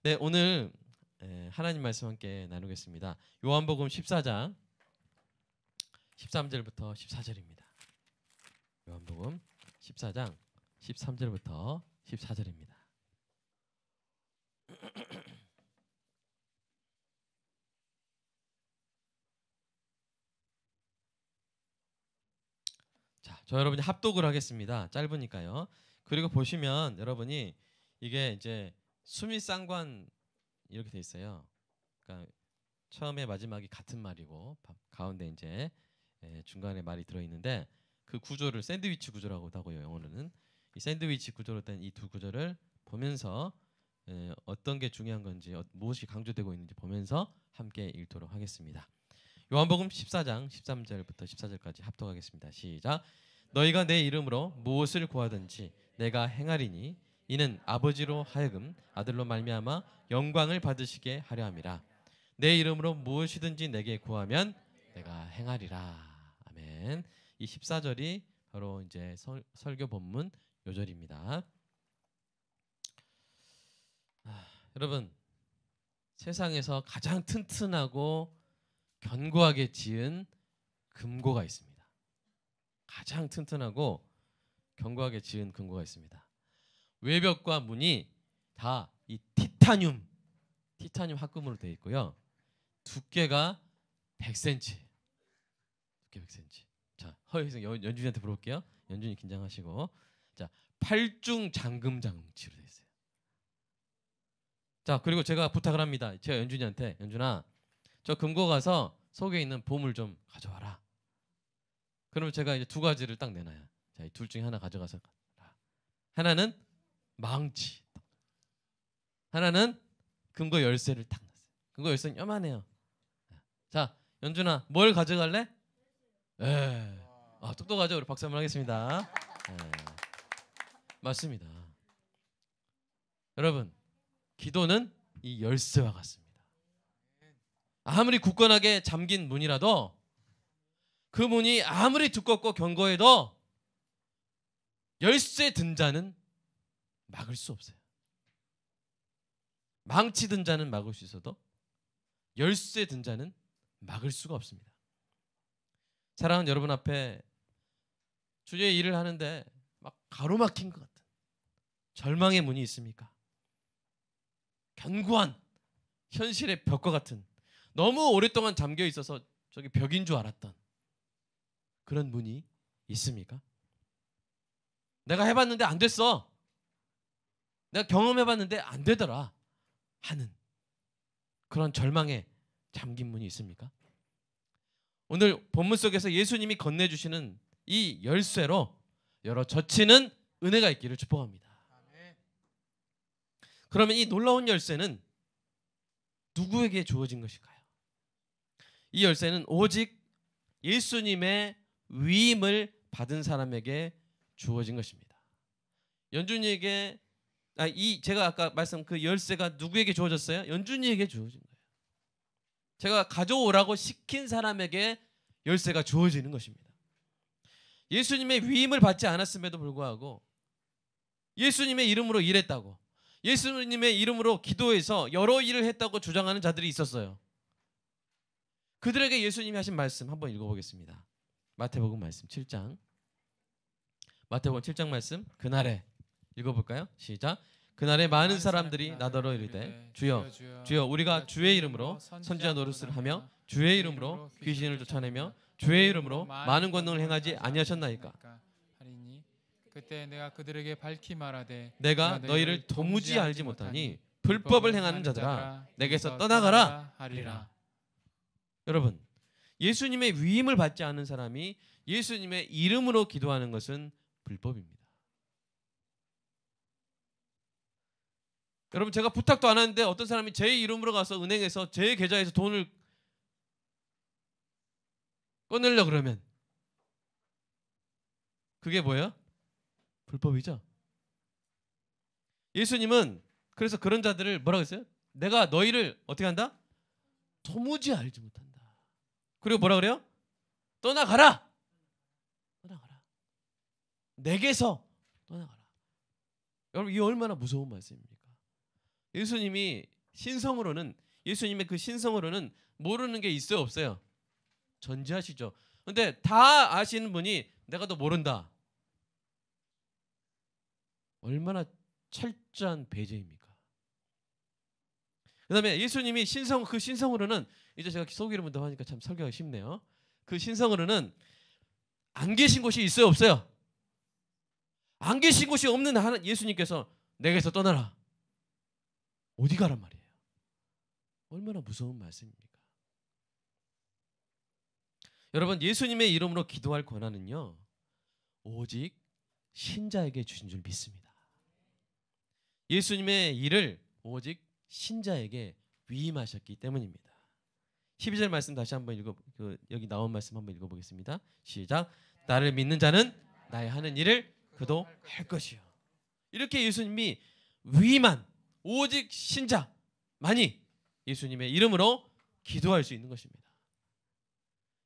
네, 오늘 하나님 말씀 함께 나누겠습니다. 요한복음 14장 13절부터 14절입니다. 요한복음 14장 13절부터 14절입니다. 자, 저 여러분이 합독을 하겠습니다. 짧으니까요. 그리고 보시면 여러분이 이게 이제 수미상관 이렇게 돼 있어요. 그러니까 처음에 마지막이 같은 말이고 가운데 이제 중간에 말이 들어 있는데 그 구조를 샌드위치 구조라고도 하고요. 영어로는 이 샌드위치 구조로 된 이 두 구조를 보면서 어떤 게 중요한 건지 무엇이 강조되고 있는지 보면서 함께 읽도록 하겠습니다. 요한복음 14장 13절부터 14절까지 합독하겠습니다. 시작. 너희가 내 이름으로 무엇을 구하든지 내가 행하리니 이는 아버지로 하여금 아들로 말미암아 영광을 받으시게 하려 함이라. 내 이름으로 무엇이든지 내게 구하면 내가 행하리라. 아멘. 이 14절이 바로 이제 설교 본문 요절입니다. 여러분, 세상에서 가장 튼튼하고 견고하게 지은 금고가 있습니다. 가장 튼튼하고 견고하게 지은 금고가 있습니다. 외벽과 문이 다 이 티타늄 합금으로 되어 있고요. 두께가 100cm. 두께 100cm. 자, 연준이한테 물어볼게요. 연준이 긴장하시고. 자, 8중 잠금 장치로 되어 있어요. 자, 그리고 제가 부탁을 합니다. 제가 연준이한테, 연준아, 저 금고 가서 속에 있는 보물 좀 가져와라. 그러면 제가 이제 두 가지를 딱 내놔요. 자, 이 둘 중에 하나 가져가서 하나는 망치, 하나는 금고 열쇠를 딱 놨어요. 금고 열쇠는 요만해요. 자, 연준아, 뭘 가져갈래? 똑똑하죠? 우리 박수 한번 하겠습니다. 맞습니다. 여러분, 기도는 이 열쇠와 같습니다. 아무리 굳건하게 잠긴 문이라도 그 문이 아무리 두껍고 견고해도 열쇠 든 자는 막을 수 없어요. 망치 든 자는 막을 수 있어도 열쇠 든 자는 막을 수가 없습니다. 사랑하는 여러분 앞에 주의 일을 하는데 막 가로막힌 것 같은 절망의 문이 있습니까? 견고한 현실의 벽과 같은 너무 오랫동안 잠겨 있어서 저기 벽인 줄 알았던 그런 문이 있습니까? 내가 해봤는데 안 됐어. 내가 경험해봤는데 안 되더라 하는 그런 절망에 잠긴 문이 있습니까? 오늘 본문 속에서 예수님이 건네주시는 이 열쇠로 열어 젖히는 은혜가 있기를 축복합니다. 그러면 이 놀라운 열쇠는 누구에게 주어진 것일까요? 이 열쇠는 오직 예수님의 위임을 받은 사람에게 주어진 것입니다. 연준이에게 제가 아까 말씀 그 열쇠가 누구에게 주어졌어요? 연준이에게 주어진 거예요. 제가 가져오라고 시킨 사람에게 열쇠가 주어지는 것입니다. 예수님의 위임을 받지 않았음에도 불구하고 예수님의 이름으로 일했다고, 예수님의 이름으로 기도해서 여러 일을 했다고 주장하는 자들이 있었어요. 그들에게 예수님이 하신 말씀 한번 읽어보겠습니다. 마태복음 말씀 7장. 마태복음 7장 말씀. 그날에 읽어볼까요? 시작. 그날에 많은 사람들이 나더러 이르되 주여 주여 우리가 주의 이름으로 선지자 노릇을 하며 주의 이름으로 귀신을 쫓아내며 주의 이름으로 많은 권능을 행하지 아니하셨나이까? 그때 내가 그들에게 밝히 말하되 내가 너희를 도무지 알지 못하니 불법을 행하는 자들아 내게서 떠나가라 하리라. 여러분, 예수님의 위임을 받지 않은 사람이 예수님의 이름으로 기도하는 것은 불법입니다. 여러분, 제가 부탁도 안 하는데 어떤 사람이 제 이름으로 가서 은행에서 제 계좌에서 돈을 꺼내려고 그러면 그게 뭐예요? 불법이죠. 예수님은 그래서 그런 자들을 뭐라고 했어요? 내가 너희를 어떻게 한다? 도무지 알지 못한다. 그리고 뭐라 그래요? 떠나가라. 떠나가라. 내게서 떠나가라. 여러분, 이 얼마나 무서운 말씀입니까? 예수님이 신성으로는 예수님의 그 신성으로는 모르는 게 있어요, 없어요? 전지하시죠. 근데 다 아시는 분이 내가 더 모른다. 얼마나 철저한 배제입니까? 그다음에 예수님이 그 신성으로는 이제 제가 소개를 먼저 하니까 참 설교가 쉽네요. 그 신성으로는 안 계신 곳이 있어요, 없어요? 안 계신 곳이 없는 예수님께서 내게서 떠나라. 어디 가란 말이에요? 얼마나 무서운 말씀입니까? 여러분, 예수님의 이름으로 기도할 권한은요, 오직 신자에게 주신 줄 믿습니다. 예수님의 일을 오직 신자에게 위임하셨기 때문입니다. 12절 말씀 다시 한번 여기 나온 말씀 한번 읽어보겠습니다. 시작. 나를 믿는 자는 나의 하는 일을 그도 할 것이요. 이렇게 예수님이 위임한 오직 신자만이 예수님의 이름으로 기도할 수 있는 것입니다.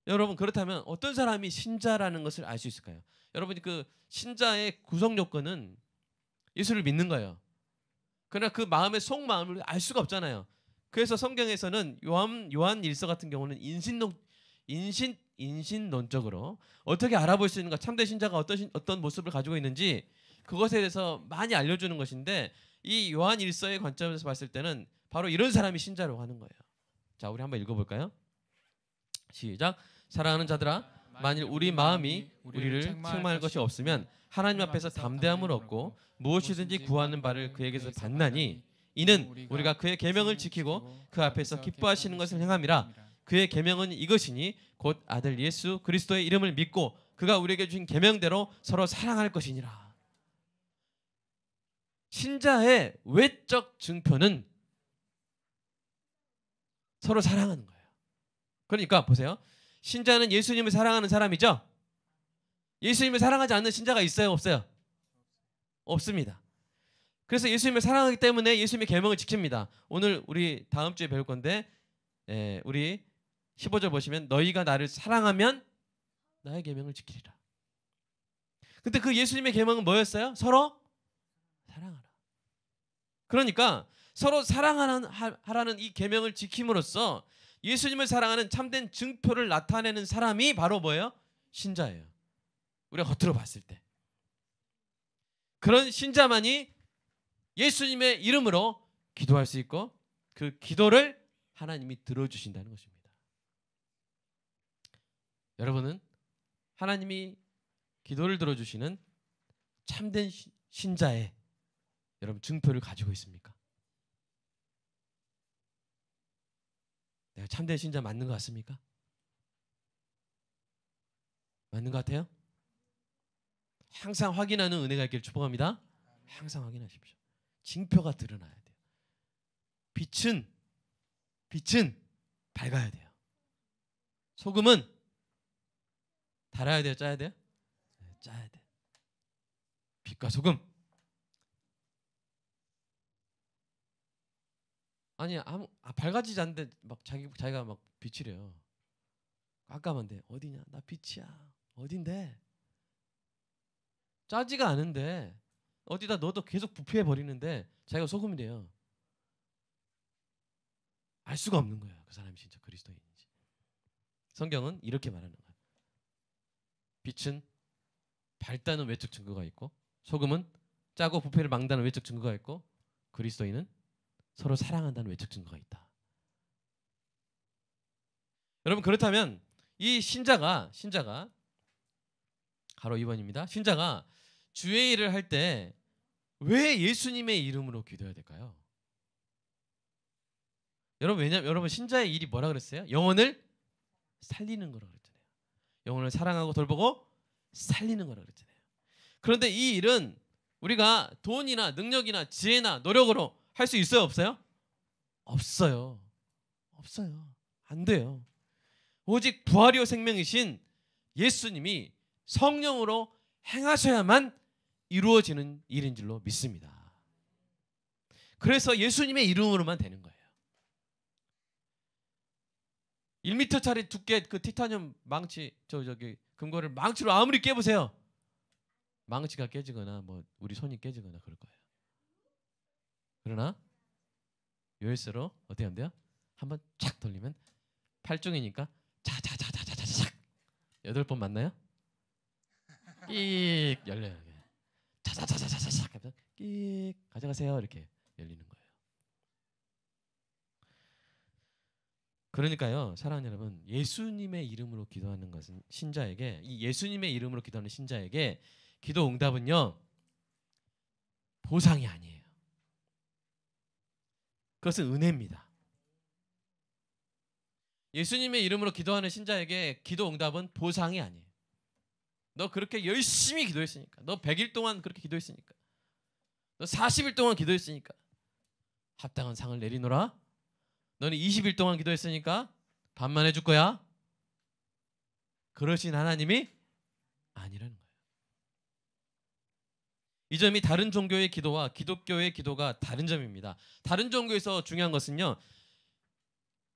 여러분, 그렇다면 어떤 사람이 신자라는 것을 알 수 있을까요? 여러분이 그 신자의 구성 요건은 예수를 믿는 거예요. 그러나 그 마음의 속마음을 알 수가 없잖아요. 그래서 성경에서는 요한 일서 같은 경우는 인신론적으로 어떻게 알아볼 수 있는가, 참된 신자가 어떤 모습을 가지고 있는지 그것에 대해서 많이 알려주는 것인데, 이 요한 일서의 관점에서 봤을 때는 바로 이런 사람이 신자라고 하는 거예요. 자, 우리 한번 읽어볼까요? 시작. 사랑하는 자들아, 만일 우리 마음이 우리를 책망할 것이 없으면 하나님 앞에서 담대함을 얻고 무엇이든지 구하는 바를 그에게서 받나니, 이는 우리가 그의 계명을 지키고 그 앞에서 기뻐하시는 것을 행함이라. 그의 계명은 이것이니 곧 아들 예수 그리스도의 이름을 믿고 그가 우리에게 주신 계명대로 서로 사랑할 것이니라. 신자의 외적 증표는 서로 사랑하는 거예요. 그러니까 보세요. 신자는 예수님을 사랑하는 사람이죠. 예수님을 사랑하지 않는 신자가 있어요, 없어요? 없습니다. 그래서 예수님을 사랑하기 때문에 예수님의 계명을 지킵니다. 오늘 우리 다음 주에 배울 건데, 우리 15절 보시면 너희가 나를 사랑하면 나의 계명을 지키리라. 근데 그 예수님의 계명은 뭐였어요? 서로 사랑하라. 그러니까 서로 사랑하라는 이 계명을 지킴으로써 예수님을 사랑하는 참된 증표를 나타내는 사람이 바로 뭐예요? 신자예요. 우리가 겉으로 봤을 때. 그런 신자만이 예수님의 이름으로 기도할 수 있고 그 기도를 하나님이 들어주신다는 것입니다. 여러분은 하나님이 기도를 들어주시는 참된 신자의 여러분 증표를 가지고 있습니까? 내가 참된 신자 맞는 것 같습니까? 맞는 것 같아요? 항상 확인하는 은혜가 있기를 축복합니다. 항상 확인하십시오. 징표가 드러나야 돼요. 빛은 밝아야 돼요. 소금은 달아야 돼요, 짜야 돼요? 네, 짜야 돼. 빛과 소금. 아니 밝아지지 않는데 막 자기가 막 빛이래요. 깜깜한데 어디냐? 나 빛이야. 어딘데? 짜지가 않은데 어디다 넣어도 계속 부패해 버리는데 자기가 소금이래요. 알 수가 없는 거예요. 그 사람이 진짜 그리스도인인지. 성경은 이렇게 말하는 거예요. 빛은 밝다는 외적 증거가 있고 소금은 짜고 부패를 막다는 외적 증거가 있고 그리스도인은 서로 사랑한다는 외적 증거가 있다. 여러분, 그렇다면 이 신자가 가로 2번입니다. 신자가 주의 일을 할 때 왜 예수님의 이름으로 기도해야 될까요? 여러분 신자의 일이 뭐라 그랬어요? 영혼을 살리는 거라고 그랬잖아요. 영혼을 사랑하고 돌보고 살리는 거라고 그랬잖아요. 그런데 이 일은 우리가 돈이나 능력이나 지혜나 노력으로 할 수 있어요, 없어요? 없어요. 안 돼요. 오직 부활이요 생명이신 예수님이 성령으로 행하셔야만 이루어지는 일인 줄로 믿습니다. 그래서 예수님의 이름으로만 되는 거예요. 1m짜리 두께 그 티타늄 망치 저기 금고를 망치로 아무리 깨보세요. 망치가 깨지거나 뭐 우리 손이 깨지거나 그럴 거예요. 그러나 요일수로 어떻게 하면 돼요? 한번 쫙 돌리면 8중이니까 자자자자자자자 8번 맞나요? 끽 열려요. 자자자자자자 하면 끽 가져가세요. 이렇게 열리는 거예요. 그러니까요, 사랑하는 여러분, 예수님의 이름으로 기도하는 것은 신자에게, 이 예수님의 이름으로 기도하는 신자에게 기도 응답은요 보상이 아니에요. 그것은 은혜입니다. 예수님의 이름으로 기도하는 신자에게 기도 응답은 보상이 아니에요. 너 그렇게 열심히 기도했으니까, 너 100일 동안 그렇게 기도했으니까, 너 40일 동안 기도했으니까 합당한 상을 내리노라. 너는 20일 동안 기도했으니까 반만 해줄 거야. 그러신 하나님이 아니라는 거예요. 이 점이 다른 종교의 기도와 기독교의 기도가 다른 점입니다. 다른 종교에서 중요한 것은요,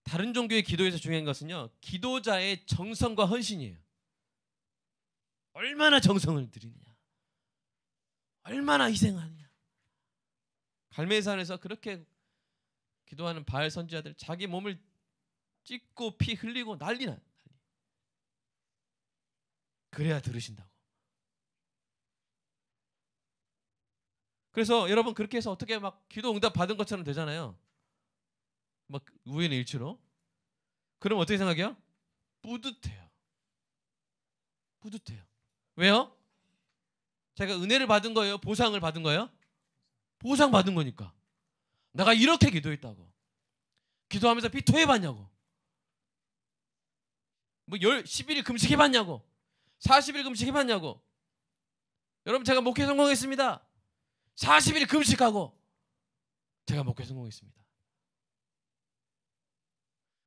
다른 종교의 기도에서 중요한 것은요, 기도자의 정성과 헌신이에요. 얼마나 정성을 들이느냐, 얼마나 희생하느냐. 갈멜산에서 그렇게 기도하는 바알 선지자들 자기 몸을 찢고 피 흘리고 난리나. 그래야 들으신다고. 그래서 여러분 그렇게 해서 어떻게 막 기도 응답 받은 것처럼 되잖아요. 막 우연의 일치로. 그럼 어떻게 생각해요? 뿌듯해요. 뿌듯해요. 왜요? 제가 은혜를 받은 거예요? 보상을 받은 거예요? 보상 받은 거니까. 내가 이렇게 기도했다고. 기도하면서 비토해봤냐고. 뭐 10일 금식해봤냐고. 40일 금식해봤냐고. 여러분 제가 목회 성공했습니다. 40일 금식하고 제가 목회 성공했습니다.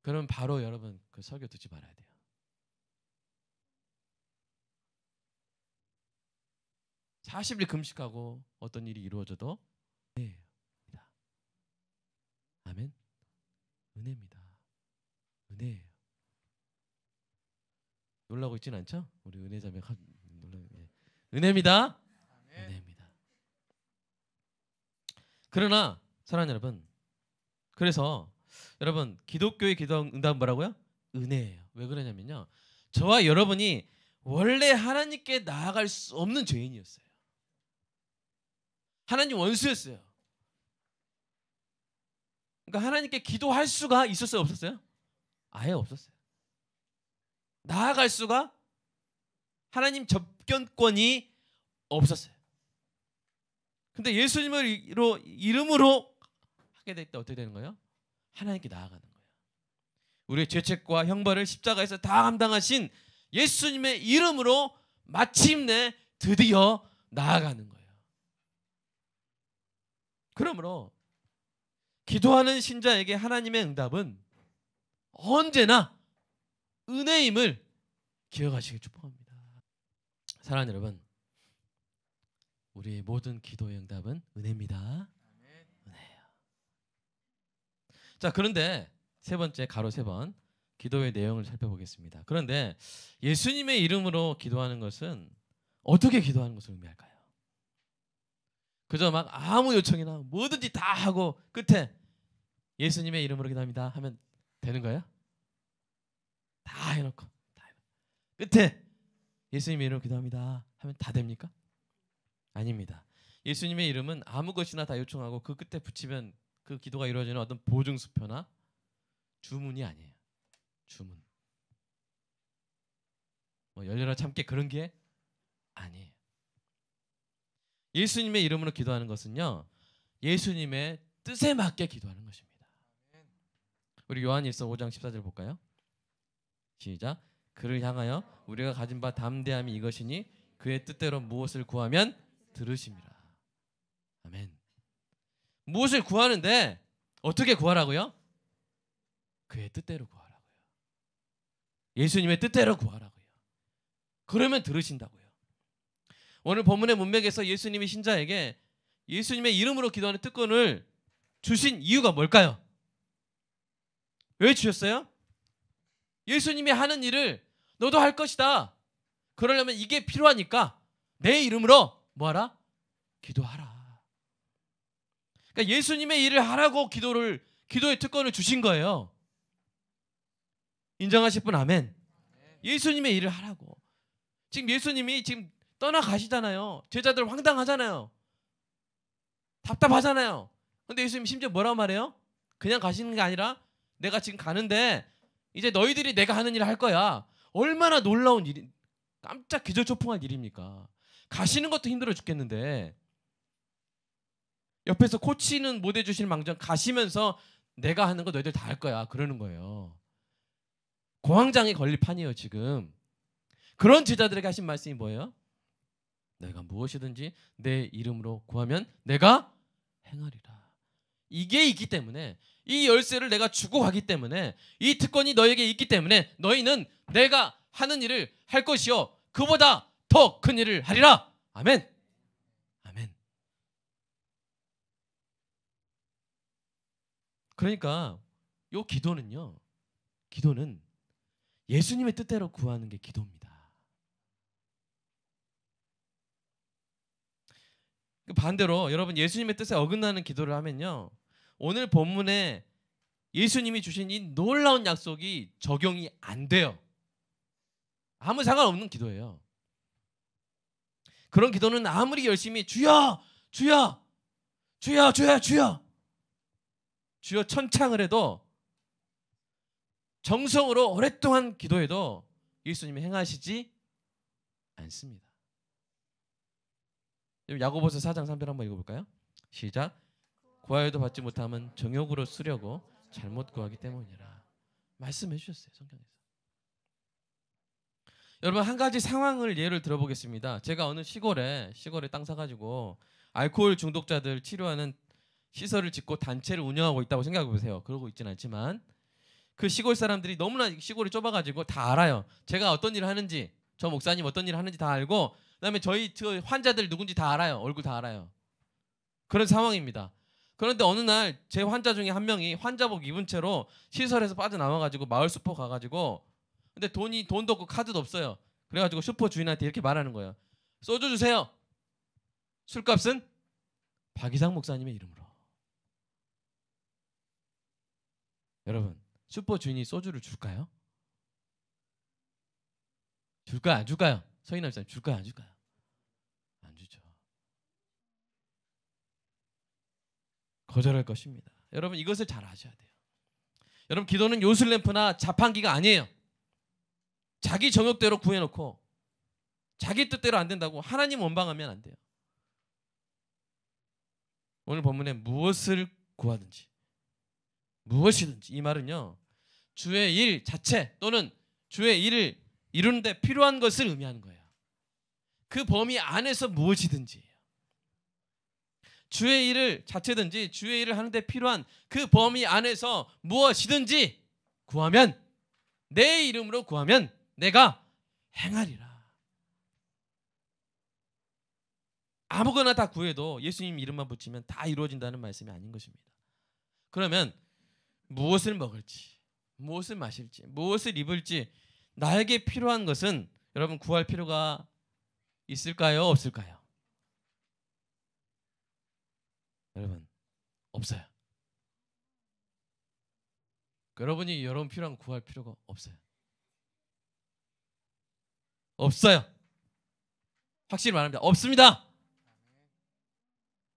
그럼 바로 여러분 그 설교 듣지 말아야 돼요. (40일) 금식하고 어떤 일이 이루어져도 은혜입니다. 아멘. 은혜입니다. 은혜예요. 놀라고 있지는 않죠? 우리 은혜자매 은혜입니다. 은혜입니다. 그러나 사랑하는 여러분, 그래서 여러분 기독교의 기도 응답은 뭐라고요? 은혜예요. 왜 그러냐면요, 저와 여러분이 원래 하나님께 나아갈 수 없는 죄인이었어요. 하나님 원수였어요. 그러니까 하나님께 기도할 수가 있었어요, 없었어요? 아예 없었어요. 나아갈 수가, 하나님 접견권이 없었어요. 근데 예수님을 이름으로 하게 될 때 어떻게 되는 거예요? 하나님께 나아가는 거예요. 우리의 죄책과 형벌을 십자가에서 다 감당하신 예수님의 이름으로 마침내 드디어 나아가는 거예요. 그러므로 기도하는 신자에게 하나님의 응답은 언제나 은혜임을 기억하시길 축복합니다. 사랑하는 여러분, 우리의 모든 기도의 응답은 은혜입니다. 은혜예요. 자, 그런데 세 번째, 가로 세 번 기도의 내용을 살펴보겠습니다. 그런데 예수님의 이름으로 기도하는 것은 어떻게 기도하는 것을 의미할까요? 그저 막 아무 요청이나 뭐든지 다 하고 끝에 예수님의 이름으로 기도합니다 하면 되는 거예요? 다 해놓고 끝에 예수님의 이름으로 기도합니다 하면 다 됩니까? 아닙니다. 예수님의 이름은 아무 것이나 다 요청하고 그 끝에 붙이면 그 기도가 이루어지는 어떤 보증수표나 주문이 아니에요. 주문. 뭐 열려라 참깨 그런 게 아니에요. 예수님의 이름으로 기도하는 것은요, 예수님의 뜻에 맞게 기도하는 것입니다. 우리 요한일서 5장 14절 볼까요? 시작. 그를 향하여 우리가 가진 바 담대함이 이것이니 그의 뜻대로 무엇을 구하면 들으심이라. 아멘. 무엇을 구하는데 어떻게 구하라고요? 그의 뜻대로 구하라고요. 예수님의 뜻대로 구하라고요. 그러면 들으신다고요. 오늘 본문의 문맥에서 예수님이 신자에게 예수님의 이름으로 기도하는 특권을 주신 이유가 뭘까요? 왜 주셨어요? 예수님이 하는 일을 너도 할 것이다. 그러려면 이게 필요하니까 내 이름으로 뭐하라? 기도하라. 그러니까 예수님의 일을 하라고 기도의 특권을 주신 거예요. 인정하실 분 아멘. 예수님의 일을 하라고. 지금 예수님이 지금 떠나가시잖아요. 제자들 황당하잖아요. 답답하잖아요. 근데 예수님 심지어 뭐라고 말해요? 그냥 가시는 게 아니라 내가 지금 가는데 이제 너희들이 내가 하는 일을 할 거야. 얼마나 놀라운 일이, 깜짝 기절초풍할 일입니까? 가시는 것도 힘들어 죽겠는데 옆에서 코치는 못 해주실 망정 가시면서 내가 하는 거 너희들 다 할 거야 그러는 거예요. 공황장애 걸릴 판이에요 지금. 그런 제자들에게 하신 말씀이 뭐예요? 내가 무엇이든지 내 이름으로 구하면 내가 행하리라. 이게 있기 때문에, 이 열쇠를 내가 주고 가기 때문에, 이 특권이 너에게 있기 때문에 너희는 내가 하는 일을 할 것이요 그보다 더 큰 일을 하리라. 아멘. 아멘. 그러니까 요 기도는요, 기도는 예수님의 뜻대로 구하는 게 기도입니다. 반대로 여러분 예수님의 뜻에 어긋나는 기도를 하면요, 오늘 본문에 예수님이 주신 이 놀라운 약속이 적용이 안 돼요. 아무 상관없는 기도예요. 그런 기도는 아무리 열심히 주여 주여 주여 주여 주여 주여 천창을 해도, 정성으로 오랫동안 기도해도 예수님이 행하시지 않습니다. 야고보서 4장 3절 한번 읽어볼까요? 시작. 구하여도 받지 못하면 정욕으로 쓰려고 잘못 구하기 때문이라. 말씀해 주셨어요 성경에서. 여러분 한 가지 상황을 예를 들어보겠습니다. 제가 어느 시골에 땅 사가지고 알코올 중독자들 치료하는 시설을 짓고 단체를 운영하고 있다고 생각해 보세요. 그러고 있지는 않지만 그 시골 사람들이 너무나 시골이 좁아가지고 다 알아요. 제가 어떤 일을 하는지, 저 목사님 어떤 일을 하는지 다 알고, 그다음에 저희 저 환자들 누군지 다 알아요. 얼굴 다 알아요. 그런 상황입니다. 그런데 어느 날 제 환자 중에 한 명이 환자복 입은 채로 시설에서 빠져나와가지고 마을 슈퍼 가가지고, 근데 돈도 없고 카드도 없어요. 그래가지고 슈퍼 주인한테 이렇게 말하는 거예요. 소주 주세요. 술값은 박이상 목사님의 이름으로. 여러분 슈퍼 주인이 소주를 줄까요? 줄까요 안 줄까요? 서인남 목사님 줄까요 안 줄까요? 안 주죠. 거절할 것입니다. 여러분 이것을 잘 아셔야 돼요. 여러분 기도는 요술램프나 자판기가 아니에요. 자기 정욕대로 구해놓고 자기 뜻대로 안 된다고 하나님 원망하면 안 돼요. 오늘 본문에 무엇을 구하든지 무엇이든지, 이 말은요 주의 일 자체 또는 주의 일을 이루는 데 필요한 것을 의미하는 거예요. 그 범위 안에서 무엇이든지, 주의 일을 자체든지 주의 일을 하는 데 필요한 그 범위 안에서 무엇이든지 구하면, 내 이름으로 구하면 내가 행하리라. 아무거나 다 구해도 예수님 이름만 붙이면 다 이루어진다는 말씀이 아닌 것입니다. 그러면 무엇을 먹을지, 무엇을 마실지, 무엇을 입을지, 나에게 필요한 것은 여러분 구할 필요가 있을까요? 없을까요? 여러분 없어요. 여러분 필요한 거 구할 필요가 없어요. 없어요. 확실히 말합니다. 없습니다.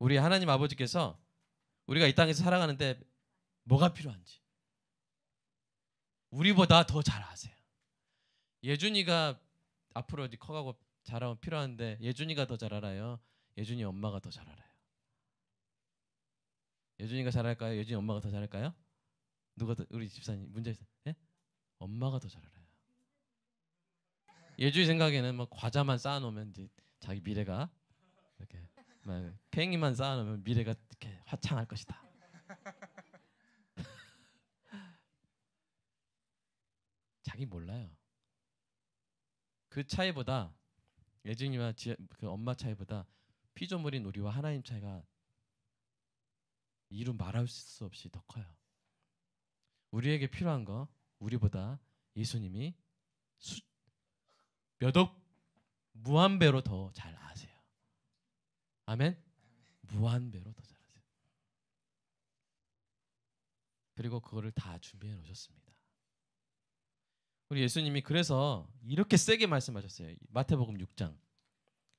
우리 하나님 아버지께서 우리가 이 땅에서 살아가는데 뭐가 필요한지 우리보다 더 잘 아세요. 예준이가 앞으로 이제 커가고 자라면 필요한데 예준이가 더 잘 알아요? 예준이 엄마가 더 잘 알아요? 예준이가 잘할까요? 예준이 엄마가 더 잘할까요? 누가 더, 우리 집사님 문제 있어요? 예? 엄마가 더 잘 알아요. 예준이 생각에는 뭐 과자만 쌓아놓으면 이제 자기 미래가 이렇게 막 팽이만 쌓아놓으면 미래가 이렇게 화창할 것이다. 자기 몰라요. 그 차이보다, 예준이와 그 엄마 차이보다 피조물인 우리와 하나님 차이가 이루 말할 수 없이 더 커요. 우리에게 필요한 거 우리보다 예수님이 몇억 무한배로 더 잘 아세요. 아멘. 무한배로 더 잘 아세요. 그리고 그거를 다 준비해 놓으셨습니다. 우리 예수님이 그래서 이렇게 세게 말씀하셨어요. 마태복음 6장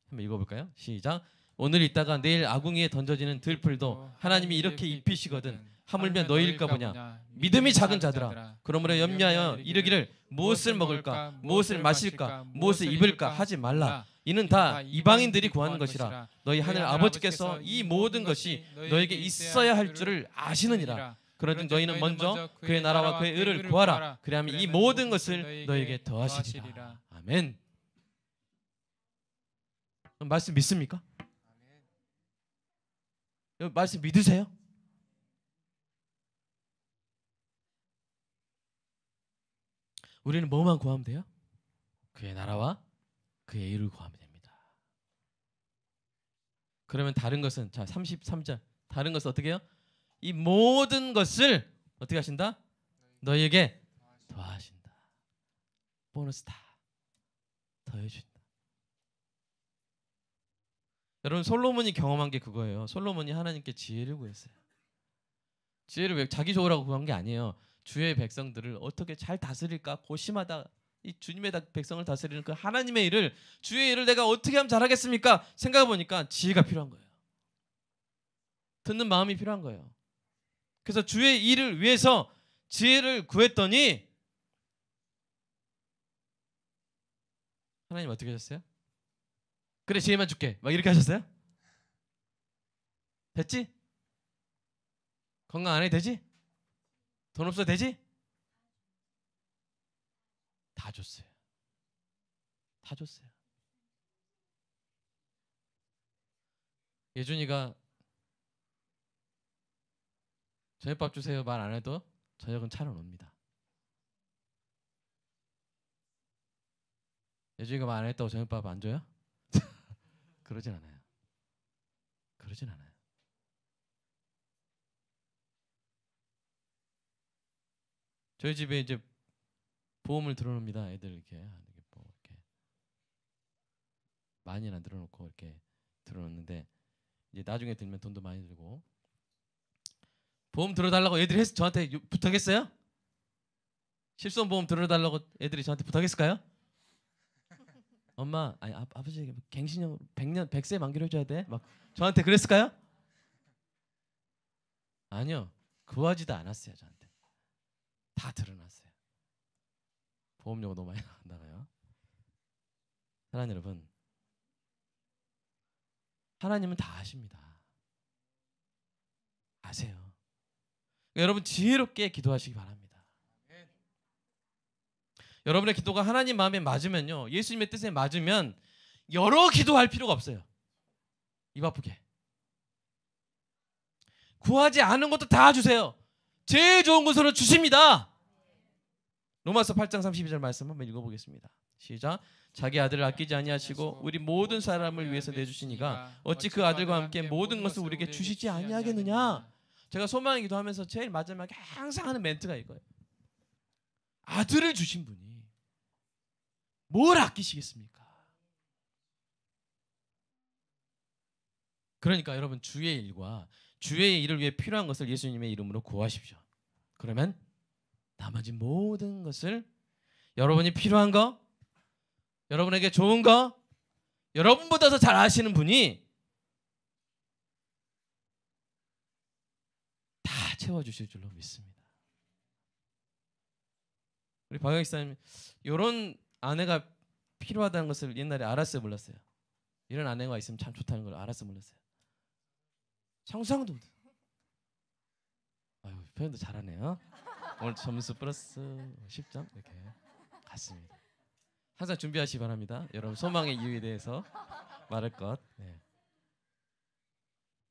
한번 읽어볼까요? 시작. 오늘 있다가 내일 아궁이에 던져지는 들풀도 하나님이 이렇게 입히시거든 하물며 너희일까 보냐. 믿음이 작은 자들아, 그러므로 염려하여 이르기를 무엇을 먹을까, 무엇을 마실까, 무엇을 입을까 하지 말라. 이는 다 이방인들이 구하는 것이라. 너희 하늘 아버지께서 이 모든 것이 너에게 있어야 할 줄을 아시느니라. 그러든 너희는 먼저 그의 나라와 그의 의를 구하라. 그리하면 이 모든 것을 너에게 더하시리라. 아멘. 말씀 믿습니까? 말씀 믿으세요? 우리는 뭐만 구하면 돼요? 그의 나라와 그의 의를 구하면 됩니다. 그러면 다른 것은, 자 33절, 다른 것은 어떻게 해요? 이 모든 것을 어떻게 하신다? 너희에게 더하신다. 보너스 다 더해준다. 여러분, 솔로몬이 경험한 게 그거예요. 솔로몬이 하나님께 지혜를 구했어요. 지혜를 왜 자기 좋으라고 구한 게 아니에요. 주의 백성들을 어떻게 잘 다스릴까 고심하다 이 주님의 백성을 다스리는 그 하나님의 일을, 주의 일을 내가 어떻게 하면 잘하겠습니까? 생각해 보니까 지혜가 필요한 거예요. 듣는 마음이 필요한 거예요. 그래서 주의 일을 위해서 지혜를 구했더니 하나님 어떻게 하셨어요? 그래, 지혜만 줄게 막 이렇게 하셨어요? 됐지? 건강 안 해도 되지? 돈 없어도 되지? 다 줬어요. 다 줬어요. 예준이가 저녁밥 주세요 말 안 해도 저녁은 차려놓습니다. 예준이가 말 안 했다고 저녁밥 안 줘요? 그러진 않아요. 그러진 않아요. 저희 집에 이제 보험을 들어놓습니다. 애들 이렇게 뭐 이렇게 많이나 들어놓고 이렇게 들어놓는데 이제 나중에 들면 돈도 많이 들고 보험 들어달라고 애들이 저한테 부탁했어요? 실손보험 들어달라고 애들이 저한테 부탁했을까요? 엄마, 아니 아버지 갱신형 100년 100세 만기로 해줘야 돼? 막 저한테 그랬을까요? 아니요, 구하지도 않았어요. 저한테 다 드러났어요. 보험료가 너무 많이 나가요. 사랑하는 여러분, 하나님은 다 아십니다. 아세요. 그러니까 여러분 지혜롭게 기도하시기 바랍니다. 여러분의 기도가 하나님 마음에 맞으면요, 예수님의 뜻에 맞으면 여러 기도할 필요가 없어요. 입 아프게 구하지 않은 것도 다 주세요. 제일 좋은 것으로 주십니다. 로마서 8장 32절 말씀 한번 읽어보겠습니다. 시작. 자기 아들을 아끼지 아니하시고 우리 모든 사람을 위해서 내주시니가 어찌 그 아들과 함께 모든 것을 우리에게 주시지 아니하겠느냐. 제가 소망의 기도하면서 제일 마지막에 항상 하는 멘트가 이거예요. 아들을 주신 분이 뭘 아끼시겠습니까? 그러니까 여러분, 주의 일과 주의 일을 위해 필요한 것을 예수님의 이름으로 구하십시오. 그러면 나머지 모든 것을, 여러분이 필요한 거, 여러분에게 좋은 거, 여러분보다 더 잘 아시는 분이 다 채워주실 줄로 믿습니다. 우리 박영희 사님, 이런 아내가 필요하다는 것을 옛날에 알았어요, 몰랐어요? 이런 아내가 있으면 참 좋다는 걸 알았어요, 몰랐어요? 상상도 못해요. 아유, 표현도 잘하네요. 오늘 점수 플러스 10점 이렇게 갔습니다. 항상 준비하시기 바랍니다. 여러분 소망의 이유에 대해서 말할 것. 네.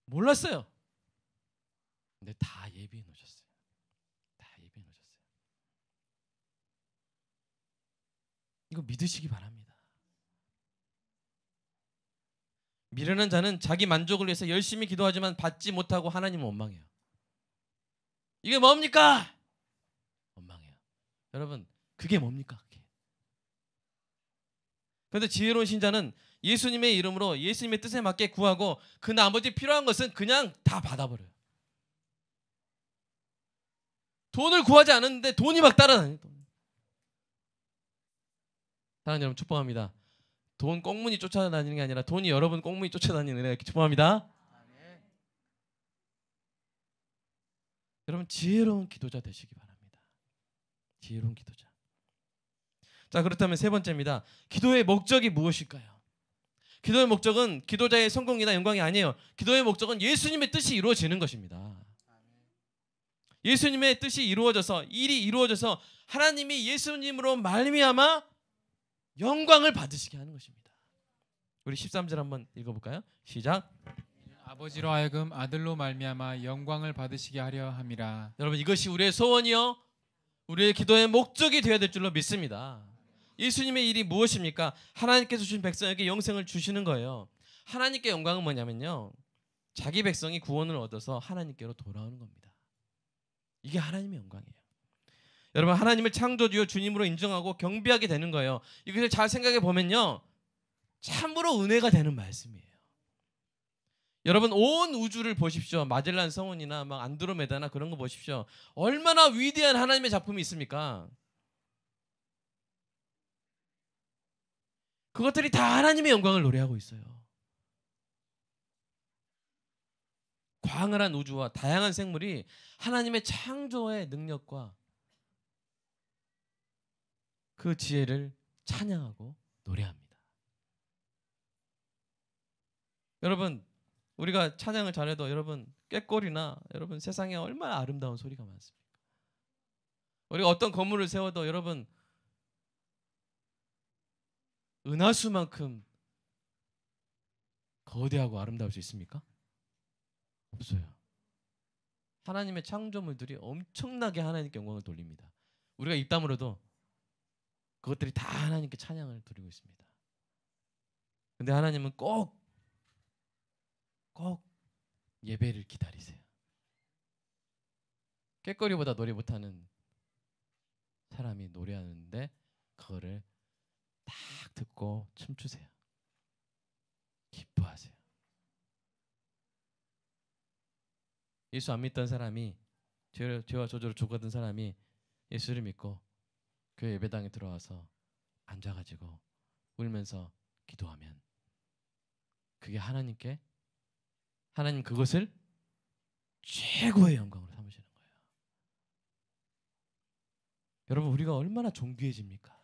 몰랐어요. 근데 다 예비해 놓으셨어요. 다 예비해 놓으셨어요. 이거 믿으시기 바랍니다. 미련한 자는 자기 만족을 위해서 열심히 기도하지만 받지 못하고 하나님은 원망해요. 이게 뭡니까? 원망해요. 여러분, 그게 뭡니까? 그게. 그런데 지혜로운 신자는 예수님의 이름으로 예수님의 뜻에 맞게 구하고 그 나머지 필요한 것은 그냥 다 받아버려요. 돈을 구하지 않았는데 돈이 막 따라다녀요. 사랑하는 여러분 축복합니다. 돈 꽁무니 쫓아다니는 게 아니라 돈이 여러분 꽁무니 쫓아다니는 은혜가 축복합니다. 여러분 지혜로운 기도자 되시기 바랍니다. 지혜로운 기도자. 자, 그렇다면 세 번째입니다. 기도의 목적이 무엇일까요? 기도의 목적은 기도자의 성공이나 영광이 아니에요. 기도의 목적은 예수님의 뜻이 이루어지는 것입니다. 예수님의 뜻이 이루어져서 일이 이루어져서 하나님이 예수님으로 말미암아 영광을 받으시게 하는 것입니다. 우리 13절 한번 읽어볼까요? 시작. 아버지로 하여금 아들로 말미암아 영광을 받으시게 하려 함이라. 여러분 이것이 우리의 소원이요 우리의 기도의 목적이 되어야 될 줄로 믿습니다. 예수님의 일이 무엇입니까? 하나님께서 주신 백성에게 영생을 주시는 거예요. 하나님께 영광은 뭐냐면요, 자기 백성이 구원을 얻어서 하나님께로 돌아오는 겁니다. 이게 하나님의 영광이에요. 여러분 하나님을 창조주요 주님으로 인정하고 경배하게 되는 거예요. 이것을 잘 생각해 보면요 참으로 은혜가 되는 말씀이에요. 여러분 온 우주를 보십시오. 마젤란 성운이나 막 안드로메다나 그런 거 보십시오. 얼마나 위대한 하나님의 작품이 있습니까? 그것들이 다 하나님의 영광을 노래하고 있어요. 광활한 우주와 다양한 생물이 하나님의 창조의 능력과 그 지혜를 찬양하고 노래합니다. 여러분 우리가 찬양을 잘해도 여러분 꾀꼬리나 여러분 세상에 얼마나 아름다운 소리가 많습니까? 우리가 어떤 건물을 세워도 여러분 은하수만큼 거대하고 아름다울 수 있습니까? 없어요. 하나님의 창조물들이 엄청나게 하나님께 영광을 돌립니다. 우리가 입 다물어도 그것들이 다 하나님께 찬양을 드리고 있습니다. 근데 하나님은 꼭 예배를 기다리세요. 꾀꼬리보다 노래 못하는 사람이 노래하는데 그거를 딱 듣고 춤추세요. 기뻐하세요. 예수 안 믿던 사람이 죄와 저주로 죽었던 사람이 예수를 믿고 교회 예배당에 들어와서 앉아가지고 울면서 기도하면 그게 하나님께 하나님 그것을 최고의 영광으로 삼으시는 거예요. 여러분 우리가 얼마나 존귀해집니까?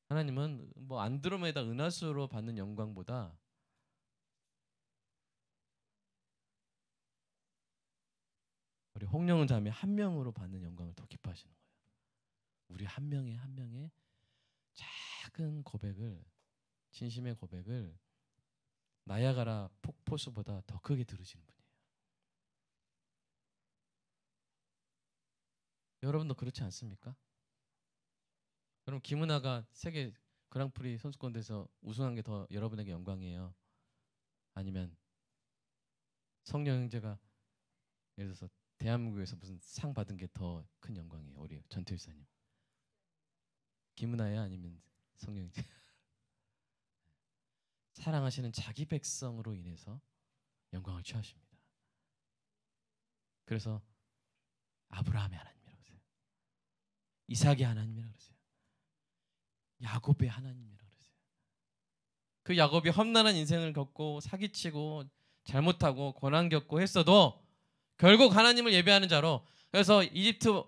하나님은 뭐 안드로메다 은하수로 받는 영광보다 우리 홍영은 자매 한 명으로 받는 영광을 더 기뻐하시는 거예요. 우리 한 명의 작은 고백을, 진심의 고백을 나야가라 폭포수보다 더 크게 들으시는 분이에요. 여러분도 그렇지 않습니까? 여러분 김은아가 세계 그랑프리 선수권대회에서 우승한 게 더 여러분에게 영광이에요? 아니면 성령 형제가 예를 들어서 대한민국에서 무슨 상 받은 게 더 큰 영광이에요? 우리 전태일사님 김은아야 아니면 성령 형제? 사랑하시는 자기 백성으로 인해서 영광을 취하십니다. 그래서 아브라함의 하나님이라고 그러세요. 이삭의 하나님이라고 그러세요. 야곱의 하나님이라고 그러세요. 그 야곱이 험난한 인생을 겪고 사기치고 잘못하고 고난 겪고 했어도 결국 하나님을 예배하는 자로, 그래서 이집트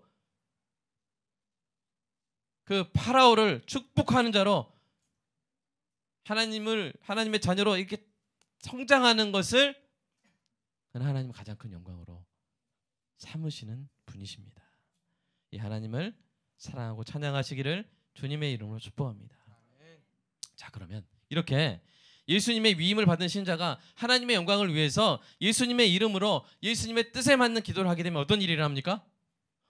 그 파라오를 축복하는 자로 하나님의 자녀로 이렇게 성장하는 것을 하나님은 가장 큰 영광으로 삼으시는 분이십니다. 이 하나님을 사랑하고 찬양하시기를 주님의 이름으로 축복합니다. 자, 그러면 이렇게 예수님의 위임을 받은 신자가 하나님의 영광을 위해서 예수님의 이름으로 예수님의 뜻에 맞는 기도를 하게 되면 어떤 일이 일어납니까?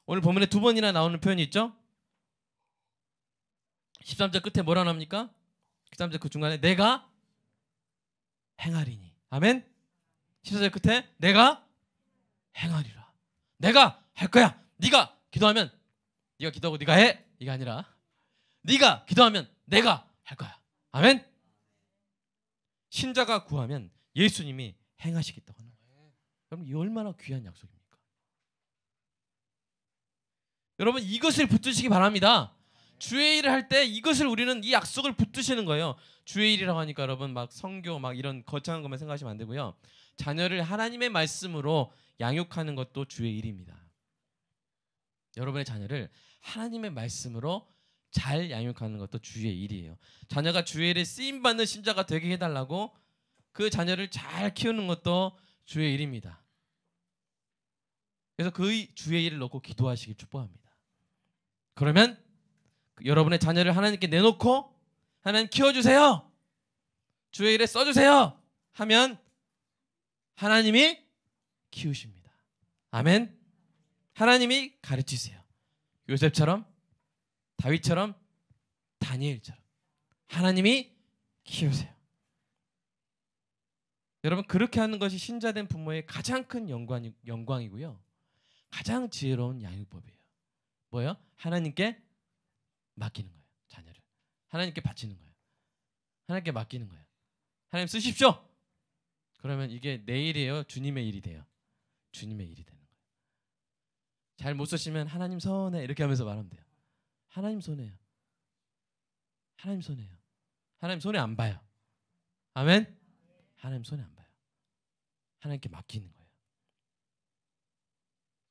오늘 본문에 2번이나 나오는 표현이 있죠. 13절 끝에 뭐라 나옵니까? 13절 그 중간에 내가 행하리니. 아멘. 14절 끝에 내가 행하리라. 내가 할 거야. 네가 기도하면 네가 기도하고 네가 해. 이게 아니라 네가 기도하면 내가 할 거야. 아멘. 신자가 구하면 예수님이 행하시겠다고 하는 거예요. 여러분 이 얼마나 귀한 약속입니까? 여러분 이것을 붙드시기 바랍니다. 주의 일을 할 때 이것을 우리는 이 약속을 붙드시는 거예요. 주의 일이라고 하니까 여러분 막 성교 막 이런 거창한 것만 생각하시면 안 되고요. 자녀를 하나님의 말씀으로 양육하는 것도 주의 일입니다. 여러분의 자녀를 하나님의 말씀으로 잘 양육하는 것도 주의 일이에요. 자녀가 주의 일에 쓰임 받는 신자가 되게 해달라고 그 자녀를 잘 키우는 것도 주의 일입니다. 그래서 그 주의 일을 놓고 기도하시길 축복합니다. 그러면 여러분의 자녀를 하나님께 내놓고 하나님 키워주세요, 주의 일에 써주세요 하면 하나님이 키우십니다. 아멘. 하나님이 가르치세요. 요셉처럼, 다윗처럼, 다니엘처럼 하나님이 키우세요. 여러분 그렇게 하는 것이 신자된 부모의 가장 큰 영광이고요. 가장 지혜로운 양육법이에요. 뭐예요? 하나님께 맡기는 거예요. 자녀를 하나님께 바치는 거예요. 하나님께 맡기는 거예요. 하나님 쓰십시오. 그러면 이게 내 일이에요, 주님의 일이 돼요? 주님의 일이 되는 거예요. 잘 못 쓰시면 하나님 손에 이렇게 하면서 말하면 돼요. 하나님 손에요. 하나님 손에요. 하나님 손에 안 봐요. 아멘. 하나님 손에 안 봐요. 하나님께 맡기는 거예요.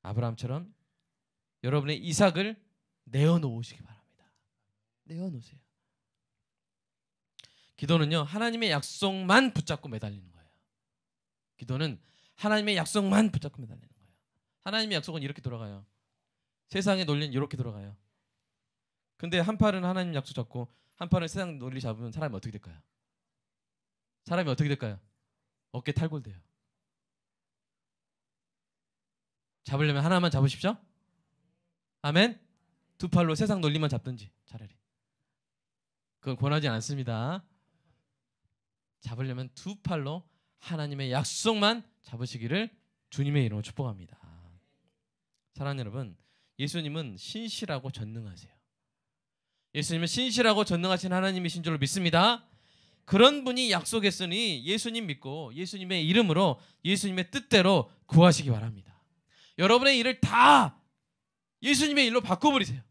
아브라함처럼 여러분의 이삭을 내어놓으시기 바랍니다. 내어놓으세요. 기도는요 하나님의 약속만 붙잡고 매달리는 거예요. 기도는 하나님의 약속만 붙잡고 매달리는 거예요. 하나님의 약속은 이렇게 돌아가요. 세상의 논리는 이렇게 돌아가요. 근데 한 팔은 하나님 약속 잡고 한 팔은 세상 논리 잡으면 사람이 어떻게 될까요? 사람이 어떻게 될까요? 어깨 탈골돼요. 잡으려면 하나만 잡으십시오. 아멘. 두 팔로 세상 논리만 잡든지 차라리. 그건 권하지 않습니다. 잡으려면 두 팔로 하나님의 약속만 잡으시기를 주님의 이름으로 축복합니다. 사랑하는 여러분, 예수님은 신실하고 전능하세요. 예수님은 신실하고 전능하신 하나님이신 줄로 믿습니다. 그런 분이 약속했으니 예수님 믿고 예수님의 이름으로 예수님의 뜻대로 구하시기 바랍니다. 여러분의 일을 다 예수님의 일로 바꿔버리세요.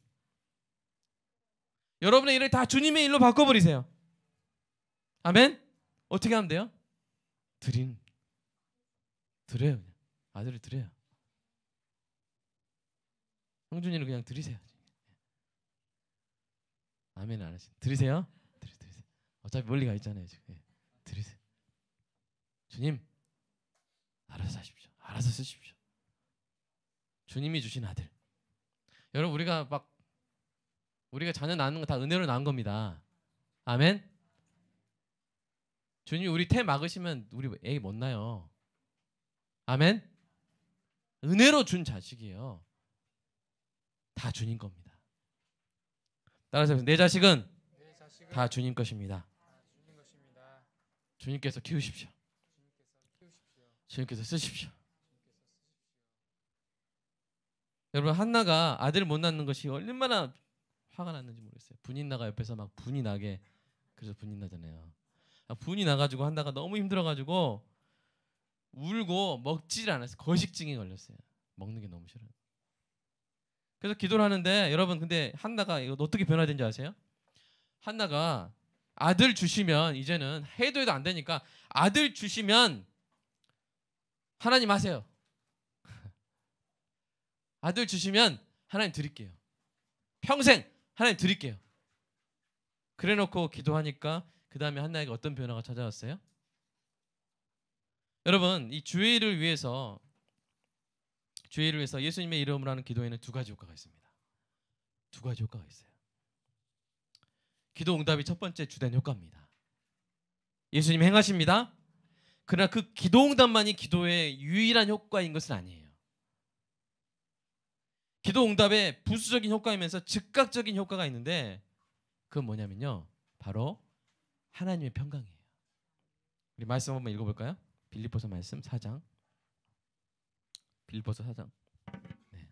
여러분의 일을 다 주님의 일로 바꿔버리세요. 아멘. 어떻게 하면 돼요? 드려요. 그냥. 아들을 드려요. 형준이는 그냥 드리세요. 아멘 안 하시죠? 드리세요. 드리세요. 어차피 멀리 가 있잖아요. 지금. 드리세요. 주님, 알아서 하십시오. 알아서 쓰십시오. 주님이 주신 아들. 여러분 우리가 자녀 낳는 거 다 은혜로 낳은 겁니다. 아멘. 주님이 우리 태 막으시면 우리 애기 못 낳아요. 아멘. 은혜로 준 자식이에요. 다 주님 겁니다. 따라서 내 자식은 다 주님 것입니다. 주님께서 키우십시오. 주님께서 쓰십시오. 여러분 한나가 아들 못 낳는 것이 얼마나 화가 났는지 모르겠어요. 분이 나가 옆에서 막 분이 나게, 그래서 분이 나잖아요. 분이 나가지고 한나가 너무 힘들어가지고 울고 먹질 않았어요. 거식증이 걸렸어요. 먹는 게 너무 싫어요. 그래서 기도를 하는데 여러분 근데 한나가 이거 어떻게 변화된지 아세요? 한나가 아들 주시면 이제는 해도 안 되니까 아들 주시면 하나님 하세요. 아들 주시면 하나님 드릴게요. 평생 하나님 드릴게요. 그래놓고 기도하니까 그 다음에 한나에게 어떤 변화가 찾아왔어요? 여러분 이 주의를 위해서 예수님의 이름으로 하는 기도에는 두 가지 효과가 있습니다. 두 가지 효과가 있어요. 기도 응답이 첫 번째 주된 효과입니다. 예수님 행하십니다. 그러나 그 기도 응답만이 기도의 유일한 효과인 것은 아니에요. 기도 응답의 부수적인 효과이면서 즉각적인 효과가 있는데 그건 뭐냐면요, 바로 하나님의 평강이에요. 우리 말씀 한번 읽어볼까요? 빌립보서 말씀 4장. 빌립보서 4장. 네.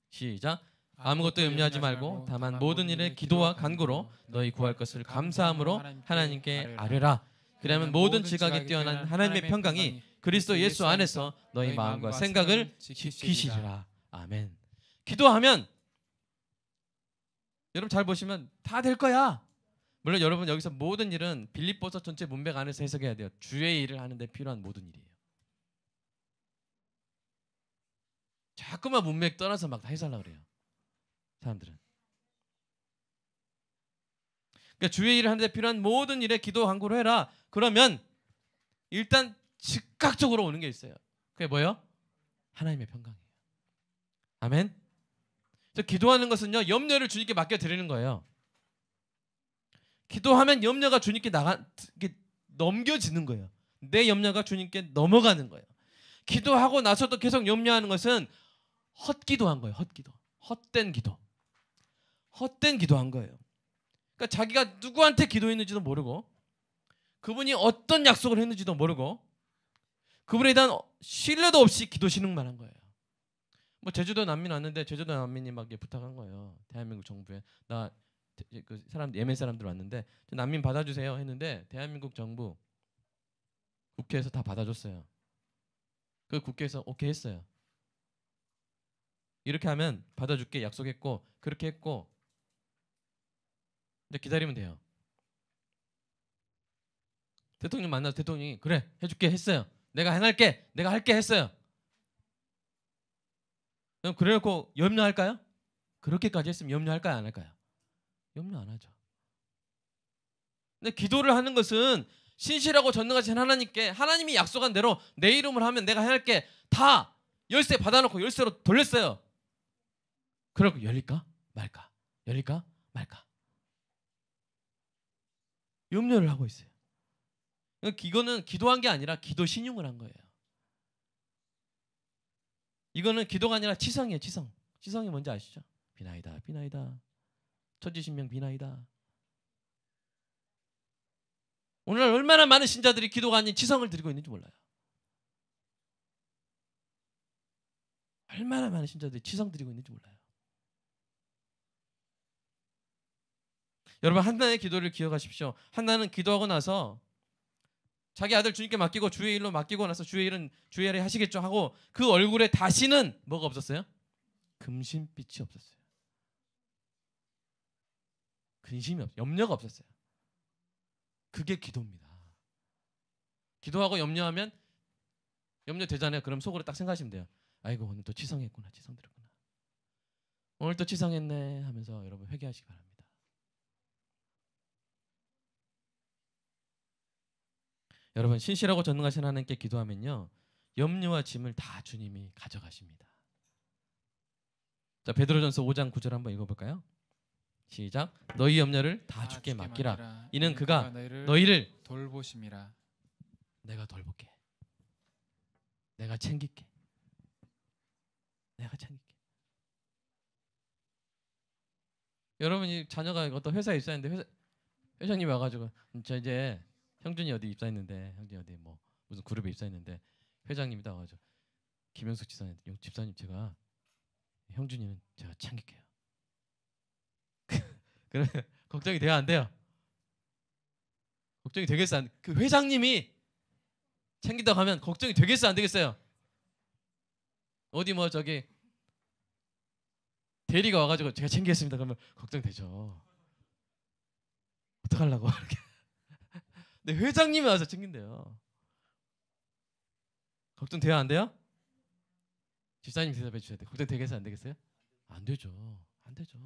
시작. 아무것도 염려하지 말고 다만 모든 일에 기도와 간구로 너희 구할 것을 감사함으로 하나님께 아뢰라. 그러면 모든 지각에 뛰어난 하나님의 평강이 그리스도 예수 안에서 너희 마음과 생각을 지키시리라. 아멘. 기도하면 여러분 잘 보시면 다 될 거야. 물론 여러분 여기서 모든 일은 빌립보서 전체 문맥 안에서 해석해야 돼요. 주의 일을 하는데 필요한 모든 일이에요. 자꾸만 문맥 떠나서 막 다 해석하려고 그래요. 사람들은. 그러니까 주의 일을 하는데 필요한 모든 일에 기도 간구를 해라. 그러면 일단 즉각적으로 오는 게 있어요. 그게 뭐예요? 하나님의 평강이에요. 아멘. 기도하는 것은요, 염려를 주님께 맡겨드리는 거예요. 기도하면 염려가 주님께 넘겨지는 거예요. 내 염려가 주님께 넘어가는 거예요. 기도하고 나서도 계속 염려하는 것은 헛기도한 거예요. 헛기도. 헛된 기도. 헛된 기도한 거예요. 그러니까 자기가 누구한테 기도했는지도 모르고 그분이 어떤 약속을 했는지도 모르고 그분에 대한 신뢰도 없이 기도 신흥만 한 거예요. 뭐 제주도 난민 왔는데 제주도 난민이 막 부탁한 거예요. 대한민국 정부에 나 그 사람 예멘 사람들 왔는데 난민 받아주세요 했는데 대한민국 정부 국회에서 다 받아줬어요. 그 국회에서 오케이 했어요. 이렇게 하면 받아줄게 약속했고 그렇게 했고 이제 기다리면 돼요. 대통령 만나서 대통령이 그래 해줄게 했어요. 내가 행할게 내가 할게 했어요. 그럼 그래놓고 염려할까요? 그렇게까지 했으면 염려할까요 안 할까요? 염려 안 하죠. 근데 기도를 하는 것은 신실하고 전능하신 하나님께 하나님이 약속한 대로 내 이름으로 하면 내가 행할게 다 열쇠 받아놓고 열쇠로 돌렸어요. 그러고 열릴까 말까 열릴까 말까 염려를 하고 있어요. 이거는 기도한 게 아니라 기도 신용을 한 거예요. 이거는 기도가 아니라 치성이에요. 치성. 치성이 뭔지 아시죠? 비나이다 비나이다 천지신명 비나이다. 오늘날 얼마나 많은 신자들이 기도가 아닌 치성을 드리고 있는지 몰라요. 얼마나 많은 신자들이 치성 드리고 있는지 몰라요. 여러분 한나의 기도를 기억하십시오. 한나는 기도하고 나서 자기 아들 주님께 맡기고 주의 일로 맡기고 나서 주의 일을 하시겠죠 하고 그 얼굴에 다시는 뭐가 없었어요? 금신빛이 없었어요. 근심이 없어요. 염려가 없었어요. 그게 기도입니다. 기도하고 염려하면 염려 되잖아요. 그럼 속으로 딱 생각하시면 돼요. 아이고 오늘 또 치성했구나. 치성 들었구나. 오늘 또 치성했네 하면서 여러분 회개하시기 바랍니다. 여러분 신실하고 전능하신 하나님께 기도하면요. 염려와 짐을 다 주님이 가져가십니다. 자 베드로전서 5장 9절 한번 읽어볼까요? 시작. 너희 염려를 다 주께 맡기라. 이는 그가 너희를 돌보심이라. 내가 돌볼게. 내가 챙길게. 내가 챙길게. 여러분이 자녀가 어떤 회사에 입사했는데 회장님이 와가지고 저 이제 형준이 어디 입사했는데 형준이 어디 뭐 무슨 그룹에 입사했는데 회장님이 다 와가지고 김영숙 집사님 집사님 제가 형준이는 제가 챙길게요. 그러면 걱정이 돼요 안 돼요? 걱정이 되겠어요? 그 회장님이 챙긴다고 하면 걱정이 되겠어요 안 되겠어요? 어디 뭐 저기 대리가 와가지고 제가 챙기겠습니다 그러면 걱정되죠. 어떡하려고 이렇게. 근데 회장님이 와서 챙긴대요. 걱정돼요 안 돼요? 집사님 대답해 주셔야 돼요. 걱정되겠어요 안 되겠어요? 안 되죠. 안 되죠.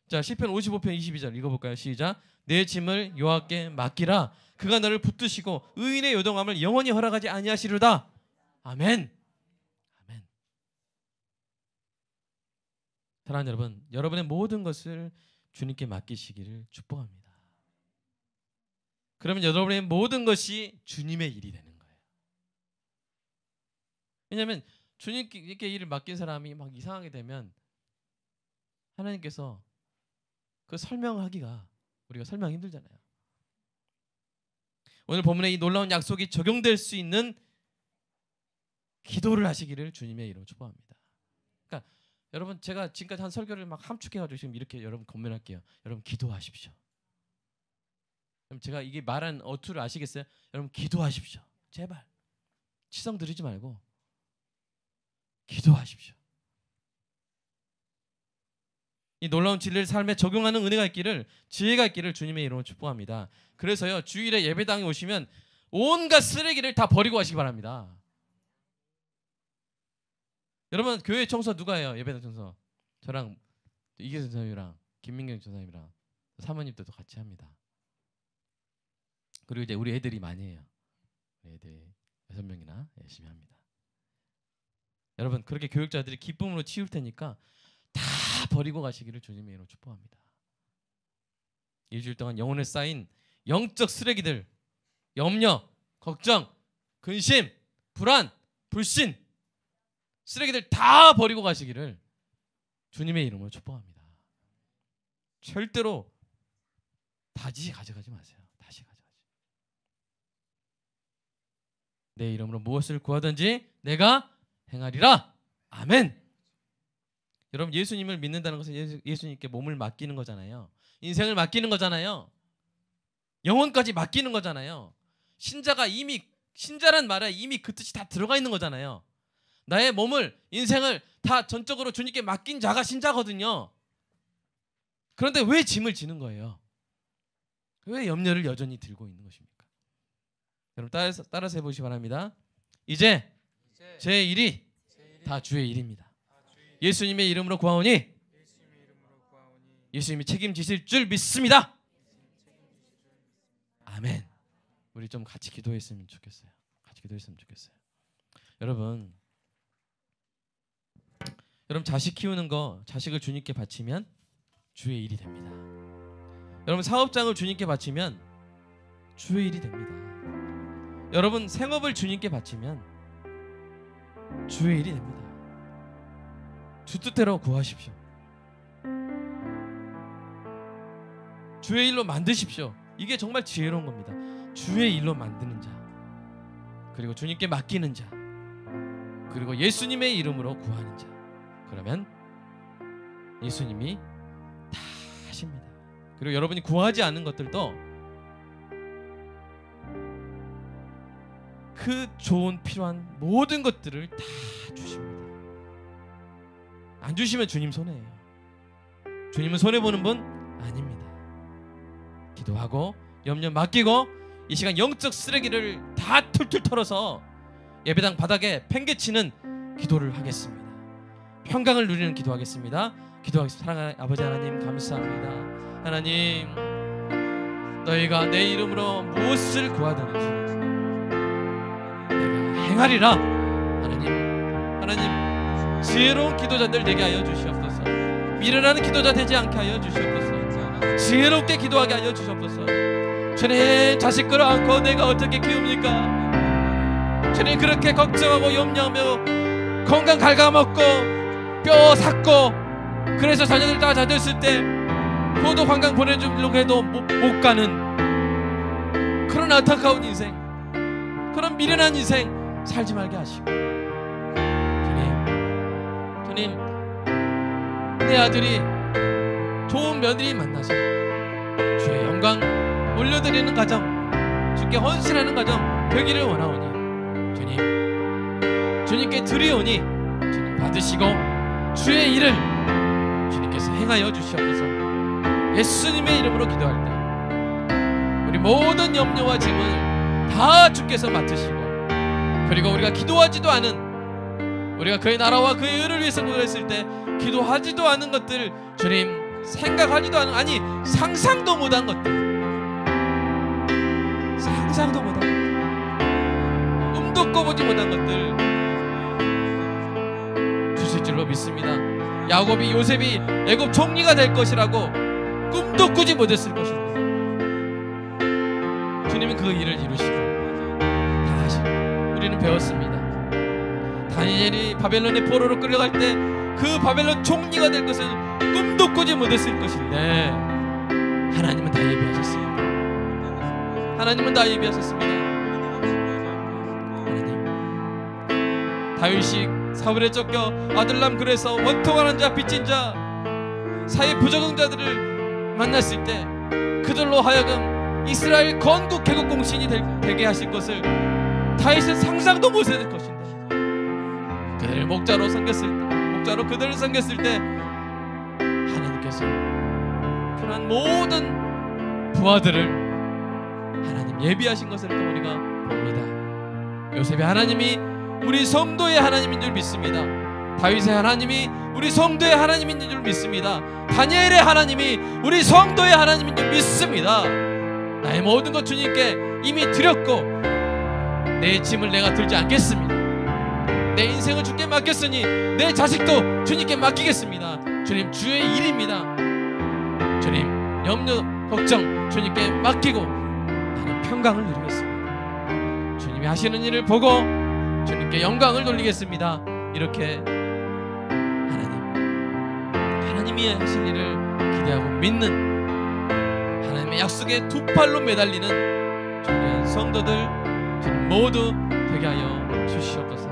자 시편 55편 22절 읽어볼까요? 시작. 내 짐을 여호와께 맡기라. 그가 너를 붙드시고 의인의 요동함을 영원히 허락하지 아니하시리로다. 아멘. 아멘. 사랑하는 여러분, 여러분의 모든 것을 주님께 맡기시기를 축복합니다. 그러면 여러분의 모든 것이 주님의 일이 되는 거예요. 왜냐하면 주님께 일을 맡긴 사람이 막 이상하게 되면 하나님께서 그 설명하기가 우리가 설명하기 힘들잖아요. 오늘 본문의 이 놀라운 약속이 적용될 수 있는 기도를 하시기를 주님의 이름으로 축복합니다. 그러니까 여러분 제가 지금까지 한 설교를 막 함축해가지고 지금 이렇게 여러분 권면할게요. 여러분 기도하십시오. 그럼 제가 이게 말한 어투를 아시겠어요? 여러분 기도하십시오. 제발 치성 드리지 말고 기도하십시오. 이 놀라운 진리를 삶에 적용하는 은혜가 있기를, 지혜가 있기를 주님의 이름으로 축복합니다. 그래서요, 주일에 예배당에 오시면 온갖 쓰레기를 다 버리고 가시기 바랍니다. 여러분, 교회 청소 누가 해요? 예배당 청소 저랑 이계선 선생님이랑 김민경 전사님이랑 사모님들도 같이 합니다. 그리고 이제 우리 애들이 많이 해요. 애들이 6명이나 열심히 합니다. 여러분, 그렇게 교육자들이 기쁨으로 치울 테니까 다 버리고 가시기를 주님의 이름으로 축복합니다. 일주일 동안 영혼에 쌓인 영적 쓰레기들, 염려, 걱정, 근심, 불안, 불신, 쓰레기들 다 버리고 가시기를 주님의 이름으로 축복합니다. 절대로 다시 가져가지 마세요. 다시 가져가지. 내 이름으로 무엇을 구하든지 내가 행하리라. 아멘. 여러분, 예수님을 믿는다는 것은 예수님께 몸을 맡기는 거잖아요. 인생을 맡기는 거잖아요. 영혼까지 맡기는 거잖아요. 신자란 말에 이미 그 뜻이 다 들어가 있는 거잖아요. 나의 몸을, 인생을 다 전적으로 주님께 맡긴 자가 신자거든요. 그런데 왜 짐을 지는 거예요? 왜 염려를 여전히 들고 있는 것입니까? 여러분, 따라서 해보시기 바랍니다. 이제 제 일이 다 주의 일입니다. 예수님의 이름으로 구하오니 예수님이 책임지실 줄 믿습니다. 아멘. 우리 좀 같이 기도했으면 좋겠어요. 같이 기도했으면 좋겠어요. 여러분 자식 키우는 거, 자식을 주님께 바치면 주의 일이 됩니다. 여러분, 사업장을 주님께 바치면 주의 일이 됩니다. 여러분, 생업을 주님께 바치면 주의 일이 됩니다. 주 뜻대로 구하십시오. 주의 일로 만드십시오. 이게 정말 지혜로운 겁니다. 주의 일로 만드는 자, 그리고 주님께 맡기는 자, 그리고 예수님의 이름으로 구하는 자, 그러면 예수님이 다 하십니다. 그리고 여러분이 구하지 않는 것들도 그 좋은 필요한 모든 것들을 다 주십니다. 안 주시면 주님 손해예요. 주님은 손해보는 분 아닙니다. 기도하고 염려 맡기고 이 시간 영적 쓰레기를 다 툴툴 털어서 예배당 바닥에 팽개치는 기도를 하겠습니다. 평강을 누리는 기도하겠습니다. 기도하겠습니다. 사랑하는 아버지 하나님, 감사합니다. 하나님, 너희가 내 이름으로 무엇을 구하든지 내가 행하리라. 하나님 지혜로운 기도자들 되게 하여 주시옵소서. 미련하는 기도자 되지 않게 하여 주시옵소서. 지혜롭게 기도하게 하여 주시옵소서. 주님, 자식을 안고 내가 어떻게 키웁니까? 주님, 그렇게 걱정하고 염려하며 건강 갉아먹고 뼈 삭고, 그래서 자녀들 다 자졌을 때 효도 관광 보내주려고 해도 못 가는 그런 안타까운 인생, 그런 미련한 인생 살지 말게 하시고, 주님, 내 아들이 좋은 며느리 만나서 주의 영광 올려드리는 가정, 주께 헌신하는 가정 되기를 원하오니 주님께 드리오니 주님 받으시고 주의 일을 주님께서 행하여 주시옵소서. 예수님의 이름으로 기도할 때 우리 모든 염려와 짐을 다 주께서 맡으시고, 그리고 우리가 기도하지도 않은, 우리가 그의 나라와 그의 의를 위해서 기도했을 때 기도하지도 않은 것들, 주님 생각하지도 않은, 아니 상상도 못한 것들, 상상도 못한 것들, 꿈도 꿔보지 못한 것들 주실 줄로 믿습니다. 야곱이 요셉이 애굽 총리가 될 것이라고 꿈도 꾸지 못했을 것입니다. 주님은 그 일을 이루시고 다 하시고, 우리는 배웠습니다. 다니엘이 바벨론의 포로로 끌려갈 때 그 바벨론 총리가 될 것을 꿈도 꾸지 못했을 것인데 하나님은 다 예비하셨습니다. 하나님은 다 예비하셨습니다. 하나님, 다윗이 사울에 쫓겨 아들람 굴에서 원통하는 자, 빚진 자, 사회 부적응자들을 만났을 때 그들로 하여금 이스라엘 건국 개국 공신이 되게 하실 것을 다윗은 상상도 못했을 것인데 그들을 목자로 그들을 섬겼을 때 하나님께서 필요한 모든 부하들을 하나님 예비하신 것을 또 우리가 봅니다. 요셉의 하나님이 우리 성도의 하나님인 줄 믿습니다. 다윗의 하나님이 우리 성도의 하나님인 줄 믿습니다. 다니엘의 하나님이 우리 성도의 하나님인 줄 믿습니다. 나의 모든 것 주님께 이미 드렸고 내 짐을 내가 들지 않겠습니다. 내 인생을 주께 맡겼으니 내 자식도 주님께 맡기겠습니다. 주님, 주의 일입니다. 주님, 염려 걱정 주님께 맡기고 나는 평강을 누리겠습니다. 주님이 하시는 일을 보고 주님께 영광을 돌리겠습니다. 이렇게 하나님이 하실 일을 기대하고 믿는 하나님의 약속에 두 팔로 매달리는 존귀한 성도들 주님 모두 되게 하여 주시옵소서.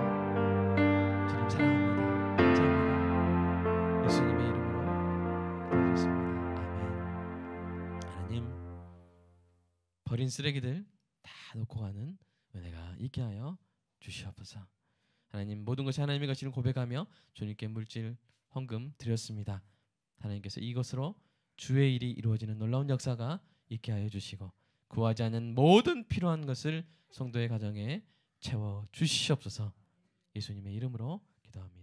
주님 사랑합니다. 감사합니다. 예수님의 이름으로 기도드렸습니다. 아멘. 하나님, 버린 쓰레기들 다 놓고 가는 은혜가 있게 하여 주시옵소서. 하나님, 모든 것이 하나님의 것임을 고백하며 주님께 물질 헌금 드렸습니다. 하나님께서 이것으로 주의 일이 이루어지는 놀라운 역사가 있게 하여 주시고 구하지 않는 모든 필요한 것을 성도의 가정에 채워 주시옵소서. 예수님의 이름으로 기도합니다.